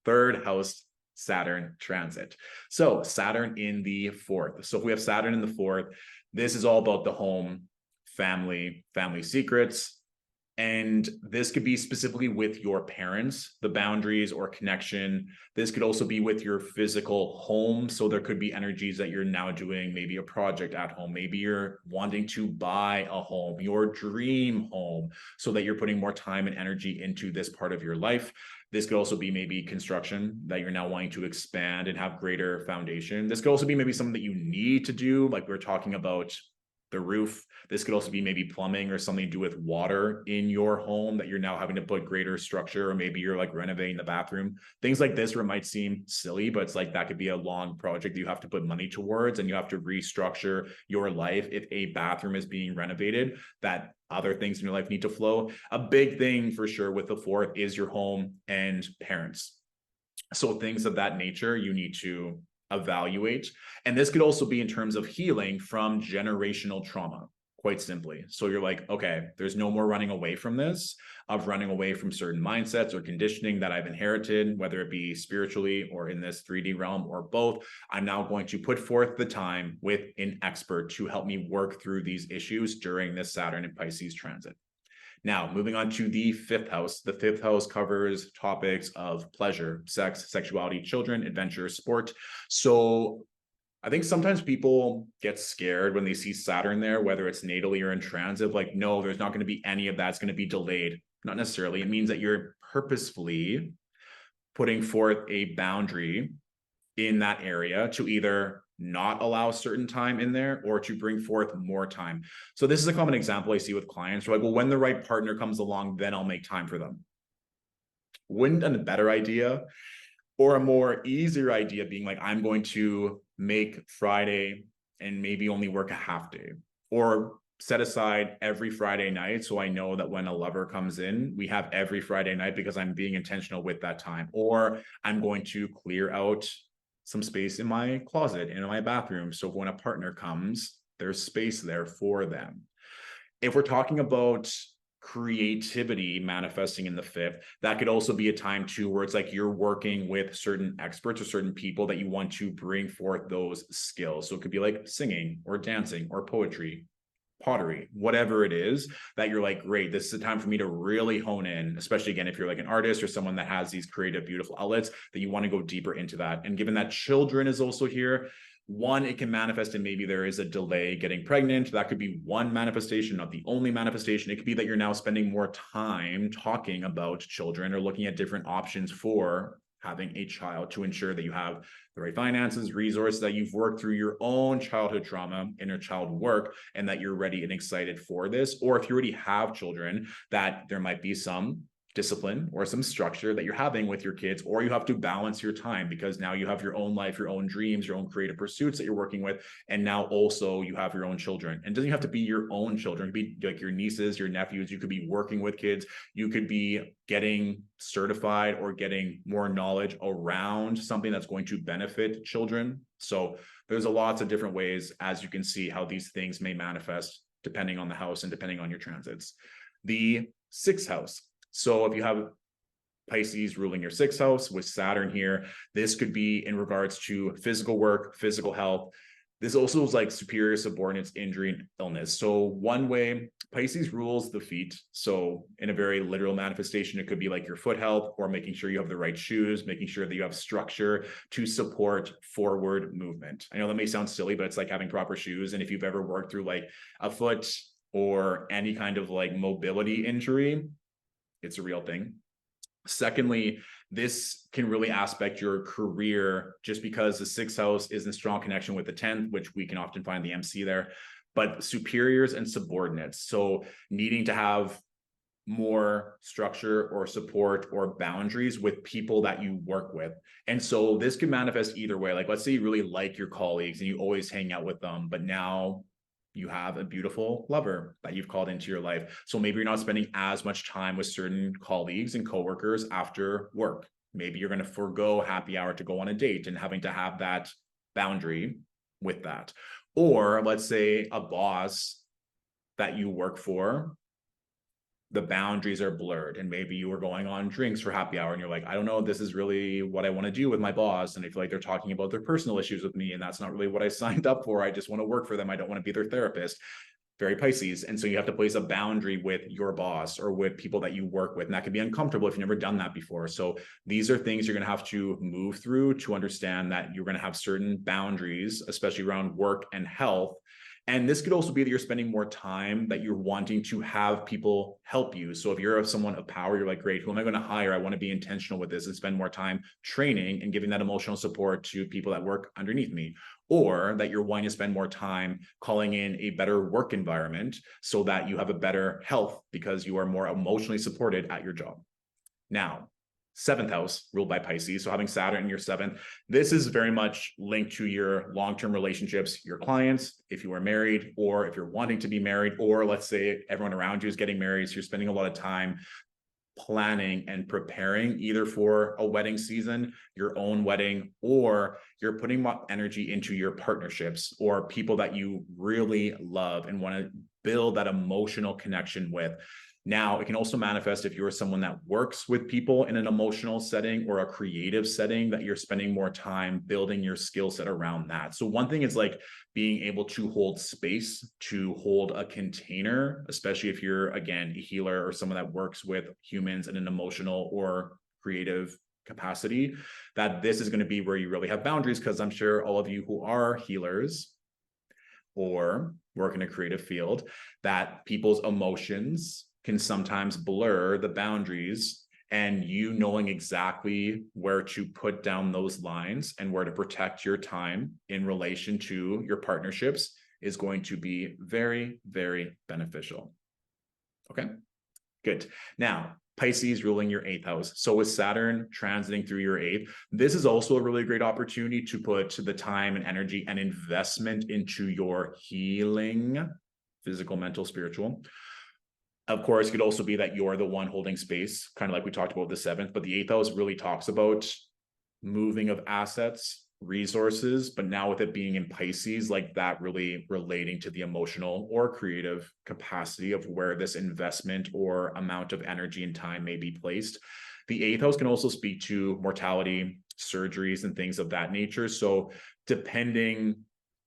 third house Saturn transit. So Saturn in the fourth. So if we have Saturn in the fourth, this is all about the home, family secrets. And this could be specifically with your parents, the boundaries or connection. This could also be with your physical home. So there could be energies that you're now doing, maybe a project at home. Maybe you're wanting to buy a home, your dream home, so that you're putting more time and energy into this part of your life. This could also be maybe construction that you're now wanting to expand and have greater foundation. This could also be maybe something that you need to do, like we're talking about the roof. This could also be maybe plumbing or something to do with water in your home that you're now having to put greater structure, or maybe you're like renovating the bathroom. Things like this where it might seem silly, but it's like that could be a long project that you have to put money towards, and you have to restructure your life if a bathroom is being renovated, that other things in your life need to flow. A big thing for sure with the fourth is your home and parents. So things of that nature you need to evaluate. And this could also be in terms of healing from generational trauma, quite simply. So you're like, okay, there's no more running away from this, of running away from certain mindsets or conditioning that I've inherited, whether it be spiritually or in this 3D realm or both. I'm now going to put forth the time with an expert to help me work through these issues during this Saturn and Pisces transit. Now, moving on to the fifth house. The fifth house covers topics of pleasure, sex, sexuality, children, adventure, sport. So I think sometimes people get scared when they see Saturn there, whether it's natally or in transit, like, no, there's not going to be any of that. It's going to be delayed. Not necessarily. It means that you're purposefully putting forth a boundary in that area to either not allow certain time in there or to bring forth more time. So this is a common example I see with clients. They're like, well, when the right partner comes along, then I'll make time for them. Wouldn't a better idea or a more easier idea being like, I'm going to make Friday and maybe only work a half day, or set aside every Friday night. So I know that when a lover comes in, we have every Friday night because I'm being intentional with that time. Or I'm going to clear out some space in my closet, in my bathroom. So when a partner comes, there's space there for them. If we're talking about creativity manifesting in the fifth, that could also be a time too where it's like you're working with certain experts or certain people that you want to bring forth those skills. So it could be like singing or dancing or poetry, pottery, whatever it is that you're like, great, this is a time for me to really hone in, especially again, if you're like an artist or someone that has these creative, beautiful outlets, that you want to go deeper into that. And given that children is also here, one, it can manifest and maybe there is a delay getting pregnant. That could be one manifestation, not the only manifestation. It could be that you're now spending more time talking about children or looking at different options for having a child to ensure that you have the right finances, resources, that you've worked through your own childhood trauma, inner child work, and that you're ready and excited for this. Or if you already have children, that there might be some discipline or some structure that you're having with your kids, or you have to balance your time because now you have your own life, your own dreams, your own creative pursuits that you're working with. And now also you have your own children. And it doesn't have to be your own children. It could be like your nieces, your nephews. You could be working with kids. You could be getting certified or getting more knowledge around something that's going to benefit children. So there's lots of different ways, as you can see, how these things may manifest depending on the house and depending on your transits. The sixth house. So if you have Pisces ruling your sixth house with Saturn here, this could be in regards to physical work, physical health. This also is like superior subordinates, injury, and illness. So one way, Pisces rules the feet. So in a very literal manifestation, it could be like your foot health or making sure you have the right shoes, making sure that you have structure to support forward movement. I know that may sound silly, but it's like having proper shoes. And if you've ever worked through like a foot or any kind of like mobility injury, it's a real thing. Secondly, this can really aspect your career just because the sixth house is in strong connection with the 10th, which we can often find the MC there, but superiors and subordinates. So needing to have more structure or support or boundaries with people that you work with. And so this can manifest either way. Like, let's say you really like your colleagues and you always hang out with them, but now you have a beautiful lover that you've called into your life. So maybe you're not spending as much time with certain colleagues and coworkers after work. Maybe you're going to forego happy hour to go on a date and having to have that boundary with that. Or let's say a boss that you work for, the boundaries are blurred, and maybe you were going on drinks for happy hour and you're like, I don't know if this is really what I want to do with my boss, and I feel like they're talking about their personal issues with me and that's not really what I signed up for. I just want to work for them. I don't want to be their therapist. Very Pisces. And so you have to place a boundary with your boss or with people that you work with, and that can be uncomfortable if you've never done that before. So these are things you're going to have to move through to understand that you're going to have certain boundaries, especially around work and health. And this could also be that you're spending more time, that you're wanting to have people help you. So if you're someone of power, you're like, great, who am I going to hire? I want to be intentional with this and spend more time training and giving that emotional support to people that work underneath me. Or that you're wanting to spend more time calling in a better work environment so that you have a better health because you are more emotionally supported at your job. Now, seventh house ruled by Pisces. So having Saturn in your seventh, this is very much linked to your long-term relationships, your clients, if you are married, or if you're wanting to be married, or let's say everyone around you is getting married. So you're spending a lot of time planning and preparing either for a wedding season, your own wedding, or you're putting more energy into your partnerships or people that you really love and want to build that emotional connection with. Now, it can also manifest if you're someone that works with people in an emotional setting or a creative setting, that you're spending more time building your skill set around that. So one thing is like being able to hold space, to hold a container, especially if you're, again, a healer or someone that works with humans in an emotional or creative capacity, that this is going to be where you really have boundaries, because I'm sure all of you who are healers or work in a creative field, that people's emotions can sometimes blur the boundaries, and you knowing exactly where to put down those lines and where to protect your time in relation to your partnerships is going to be very, very beneficial. Okay, good. Now, Pisces ruling your 8th house. So with Saturn transiting through your 8th, this is also a really great opportunity to put the time and energy and investment into your healing, physical, mental, spiritual. Of course, it could also be that you're the one holding space, kind of like we talked about the 7th, but the 8th house really talks about moving of assets, resources, but now with it being in Pisces, like that really relating to the emotional or creative capacity of where this investment or amount of energy and time may be placed. The 8th house can also speak to mortality, surgeries, and things of that nature. So depending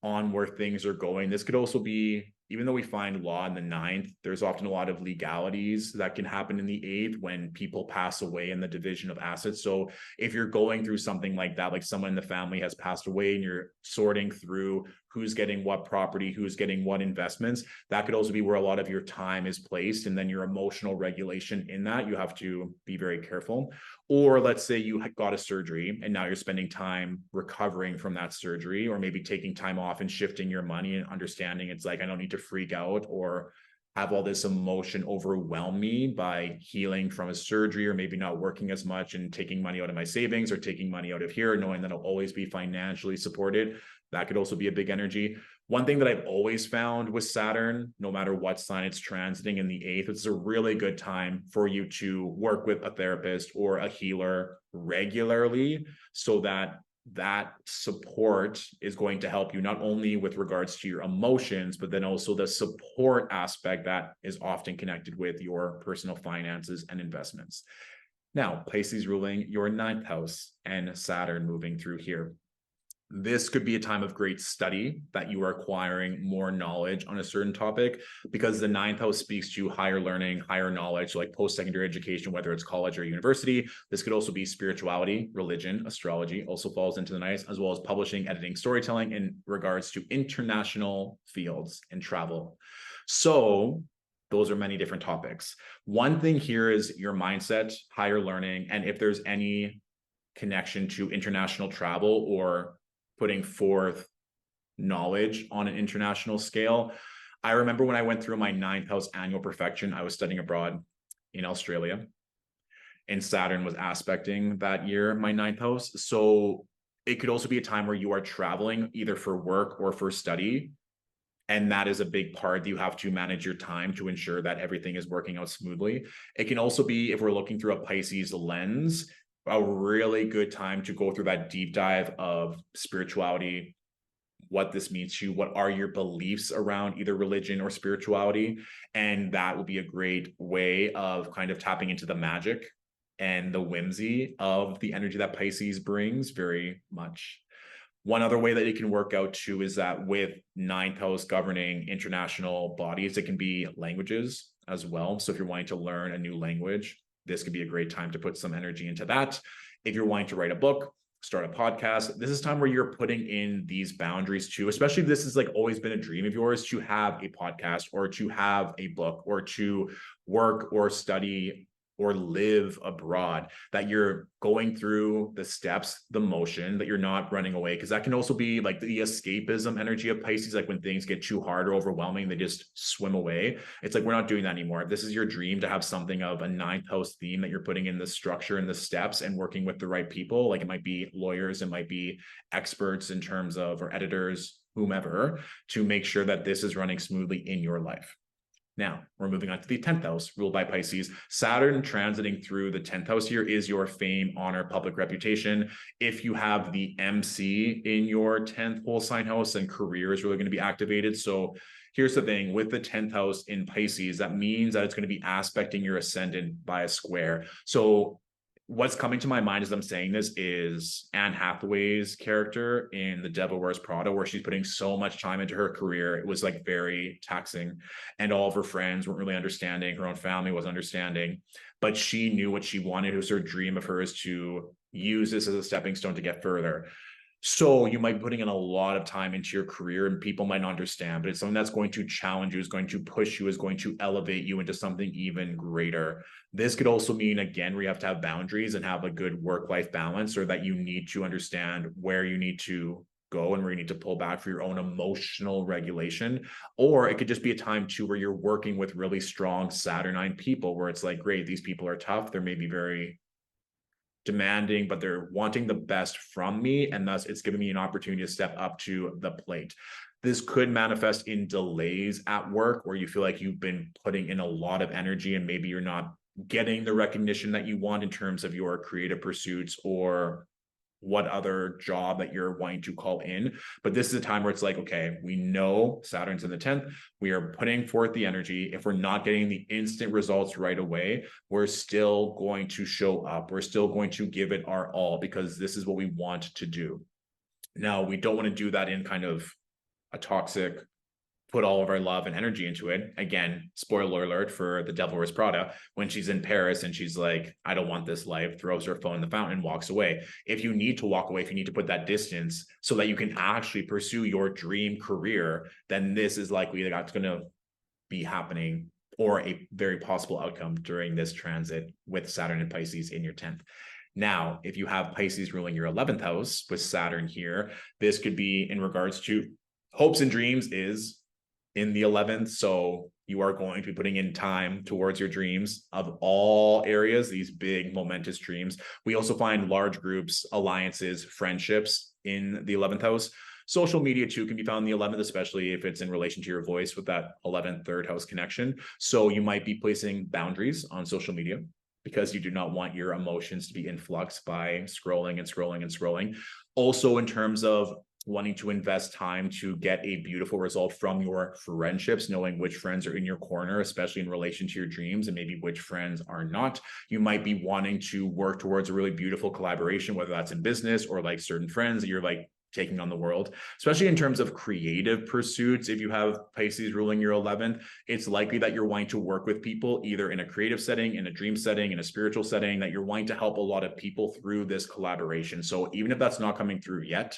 on where things are going, this could also be, even though we find law in the 9th, there's often a lot of legalities that can happen in the 8th when people pass away in the division of assets. So if you're going through something like that, like someone in the family has passed away and you're sorting through who's getting what property, who's getting what investments, that could also be where a lot of your time is placed. And then your emotional regulation in that, you have to be very careful. Or let's say you got a surgery and now you're spending time recovering from that surgery, or maybe taking time off and shifting your money and understanding it's like, I don't need to freak out or have all this emotion overwhelm me by healing from a surgery, or maybe not working as much and taking money out of my savings or taking money out of here, knowing that I'll always be financially supported. That could also be a big energy. One thing that I've always found with Saturn, no matter what sign it's transiting in the 8th, it's a really good time for you to work with a therapist or a healer regularly, so that that support is going to help you not only with regards to your emotions, but then also the support aspect that is often connected with your personal finances and investments. Now, Pisces ruling your 9th house and Saturn moving through here. This could be a time of great study, that you are acquiring more knowledge on a certain topic, because the 9th house speaks to higher learning, higher knowledge, like post-secondary education, whether it's college or university. This could also be spirituality, religion, astrology also falls into the 9th, as well as publishing, editing, storytelling in regards to international fields and travel. So those are many different topics. One thing here is your mindset, higher learning, and if there's any connection to international travel or putting forth knowledge on an international scale. I remember when I went through my 9th house annual perfection, I was studying abroad in Australia, and Saturn was aspecting that year, my 9th house. So it could also be a time where you are traveling either for work or for study. And that is a big part. You have to manage your time to ensure that everything is working out smoothly. It can also be, if we're looking through a Pisces lens, a really good time to go through that deep dive of spirituality, what this means to you, what are your beliefs around either religion or spirituality. And that will be a great way of kind of tapping into the magic and the whimsy of the energy that Pisces brings very much. One other way that it can work out too is that with 9th house governing international bodies, it can be languages as well. So if you're wanting to learn a new language, this could be a great time to put some energy into that. If you're wanting to write a book, start a podcast, this is time where you're putting in these boundaries too, especially if this has like always been a dream of yours to have a podcast or to have a book or to work or study or live abroad, that you're going through the steps, the motion, that you're not running away. Because that can also be like the escapism energy of Pisces, like when things get too hard or overwhelming, they just swim away. It's like, we're not doing that anymore. If this is your dream to have something of a 9th house theme, that you're putting in the structure and the steps and working with the right people, like it might be lawyers, it might be experts in terms of, or editors, whomever, to make sure that this is running smoothly in your life. Now, we're moving on to the 10th house, ruled by Pisces. Saturn transiting through the 10th house here is your fame, honor, public reputation. If you have the MC in your 10th whole sign house, then career is really going to be activated. So here's the thing, with the 10th house in Pisces, that means that it's going to be aspecting your ascendant by a square. So what's coming to my mind as I'm saying this is Anne Hathaway's character in The Devil Wears Prada, where she's putting so much time into her career. It was like very taxing, and all of her friends weren't really understanding. Her own family wasn't understanding, but she knew what she wanted. It was her dream of hers to use this as a stepping stone to get further. So you might be putting in a lot of time into your career and people might not understand, but it's something that's going to challenge you, is going to push you, is going to elevate you into something even greater. This could also mean, again, where you have to have boundaries and have a good work-life balance, or that you need to understand where you need to go and where you need to pull back for your own emotional regulation. Or it could just be a time too where you're working with really strong Saturnine people, where it's like, great, these people are tough. They're maybe very demanding, but they're wanting the best from me. And thus it's giving me an opportunity to step up to the plate. This could manifest in delays at work where you feel like you've been putting in a lot of energy and maybe you're not getting the recognition that you want in terms of your creative pursuits or what other job that you're wanting to call in. But this is a time where it's like, okay, we know Saturn's in the 10th. We are putting forth the energy. If we're not getting the instant results right away, we're still going to show up. We're still going to give it our all because this is what we want to do. Now, we don't want to do that in kind of a toxic, put all of our love and energy into it. Again, spoiler alert for The Devil Wears Prada, when she's in Paris and she's like, I don't want this life, throws her phone in the fountain, walks away. If you need to walk away, if you need to put that distance so that you can actually pursue your dream career, then this is likely that's going to be happening or a very possible outcome during this transit with Saturn and Pisces in your 10th. Now, if you have Pisces ruling your 11th house with Saturn here, this could be in regards to hopes and dreams is in the 11th. So you are going to be putting in time towards your dreams of all areas, these big momentous dreams. We also find large groups, alliances, friendships in the 11th house. Social media too can be found in the 11th, especially if it's in relation to your voice with that 11th third house connection. So you might be placing boundaries on social media because you do not want your emotions to be influxed by scrolling and scrolling and scrolling. Also, in terms of wanting to invest time to get a beautiful result from your friendships, knowing which friends are in your corner, especially in relation to your dreams, and maybe which friends are not. You might be wanting to work towards a really beautiful collaboration, whether that's in business or like certain friends that you're like taking on the world, especially in terms of creative pursuits. If you have Pisces ruling your 11th, it's likely that you're wanting to work with people either in a creative setting, in a dream setting, in a spiritual setting, that you're wanting to help a lot of people through this collaboration. So even if that's not coming through yet,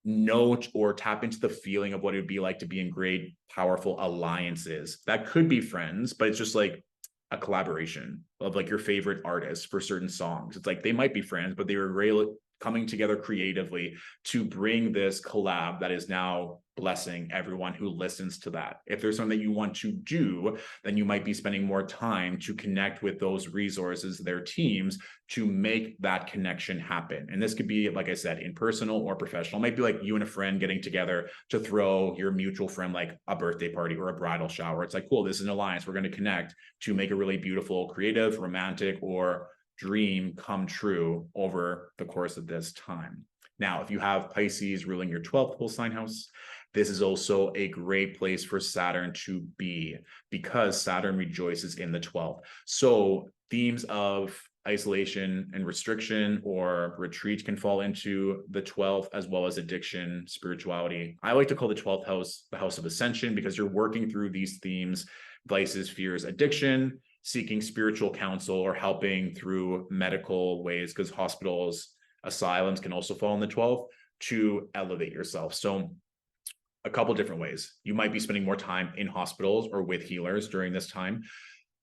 note or tap into the feeling of what it would be like to be in great, powerful alliances. That could be friends, but it's just like a collaboration of like your favorite artists for certain songs. It's like they might be friends, but they were really coming together creatively to bring this collab that is now blessing everyone who listens to that. If there's something that you want to do, then you might be spending more time to connect with those resources, their teams, to make that connection happen. And this could be, like I said, in personal or professional. It might be like you and a friend getting together to throw your mutual friend like a birthday party or a bridal shower. It's like, cool, this is an alliance. We're going to connect to make a really beautiful, creative, romantic, or dream come true over the course of this time. Now, if you have Pisces ruling your 12th whole sign house, this is also a great place for Saturn to be because Saturn rejoices in the 12th. So themes of isolation and restriction or retreat can fall into the 12th, as well as addiction, spirituality. I like to call the 12th house the house of ascension because you're working through these themes, vices, fears, addiction, seeking spiritual counsel or helping through medical ways, because hospitals, asylums can also fall in the 12th, to elevate yourself. So a couple different ways. You might be spending more time in hospitals or with healers during this time.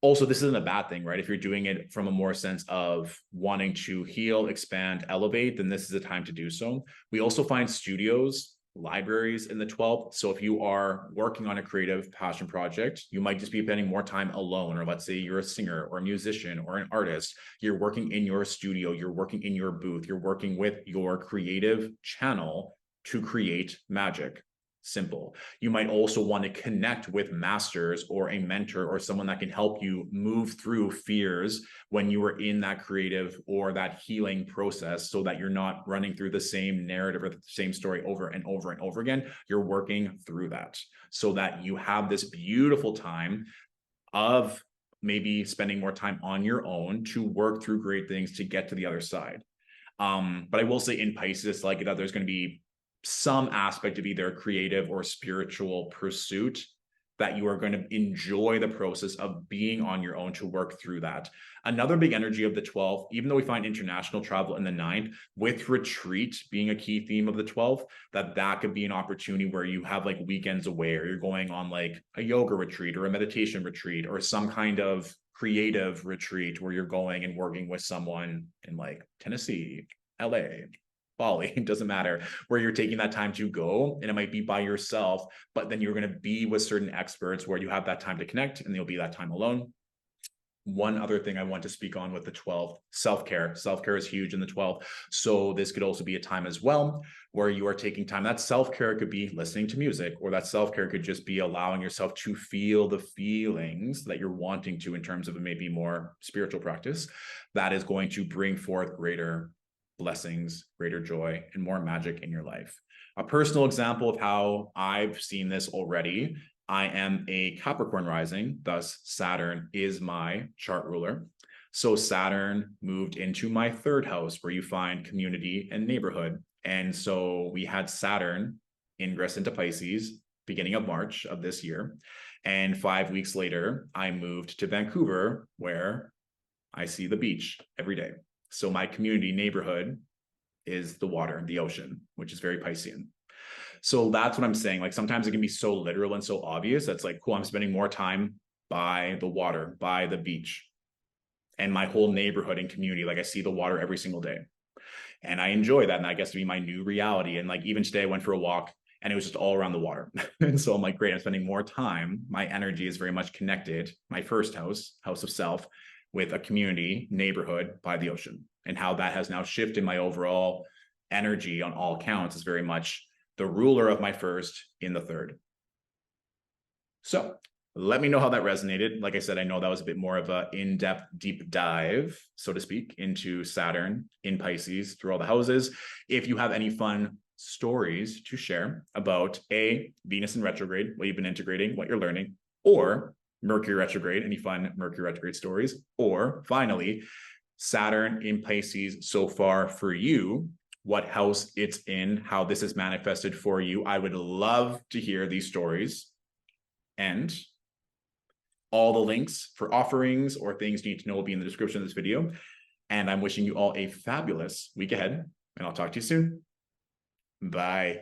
Also, this isn't a bad thing, right? If you're doing it from a more sense of wanting to heal, expand, elevate, then this is a time to do so. We also find studios, libraries in the 12th. So if you are working on a creative passion project, you might just be spending more time alone, or let's say you're a singer or a musician or an artist. You're working in your studio, you're working in your booth, you're working with your creative channel to create magic. Simple. You might also want to connect with masters or a mentor or someone that can help you move through fears when you are in that creative or that healing process, so that you're not running through the same narrative or the same story over and over and over again. You're working through that so that you have this beautiful time of maybe spending more time on your own to work through great things to get to the other side. But I will say in Pisces, like that, there's going to be some aspect of either creative or spiritual pursuit that you are going to enjoy the process of being on your own to work through that. Another big energy of the 12th, even though we find international travel in the 9th, with retreat being a key theme of the 12th, that could be an opportunity where you have like weekends away, or you're going on like a yoga retreat or a meditation retreat or some kind of creative retreat where you're going and working with someone in like Tennessee, LA, Bali, it doesn't matter, where you're taking that time to go, and it might be by yourself, but then you're going to be with certain experts where you have that time to connect and you'll be that time alone. One other thing I want to speak on with the 12th, self-care. Self-care is huge in the 12th. So this could also be a time as well where you are taking time. That self-care could be listening to music, or that self-care could just be allowing yourself to feel the feelings that you're wanting to in terms of a maybe more spiritual practice that is going to bring forth greater blessings, greater joy, and more magic in your life. A personal example of how I've seen this already: I am a Capricorn rising, thus Saturn is my chart ruler. So Saturn moved into my third house where you find community and neighborhood. And so we had Saturn ingress into Pisces beginning of March of this year. And 5 weeks later, I moved to Vancouver, where I see the beach every day. So my community neighborhood is the water, the ocean, which is very Piscean. So that's what I'm saying. Like sometimes it can be so literal and so obvious. That's like, cool, I'm spending more time by the water, by the beach, and my whole neighborhood and community. Like I see the water every single day. And I enjoy that. And I guess to be my new reality. And like even today I went for a walk and it was just all around the water. And so I'm like, great, I'm spending more time. My energy is very much connected. My first house, house of self, with a community, neighborhood by the ocean. And how that has now shifted my overall energy on all counts is very much the ruler of my first in the third. So let me know how that resonated. Like I said, I know that was a bit more of an in-depth, deep dive, so to speak, into Saturn in Pisces through all the houses. If you have any fun stories to share about Venus in retrograde, what you've been integrating, what you're learning, or Mercury retrograde, any fun Mercury retrograde stories, or finally, Saturn in Pisces so far for you, what house it's in, how this is manifested for you. I would love to hear these stories. And all the links for offerings or things you need to know will be in the description of this video. And I'm wishing you all a fabulous week ahead, and I'll talk to you soon. Bye.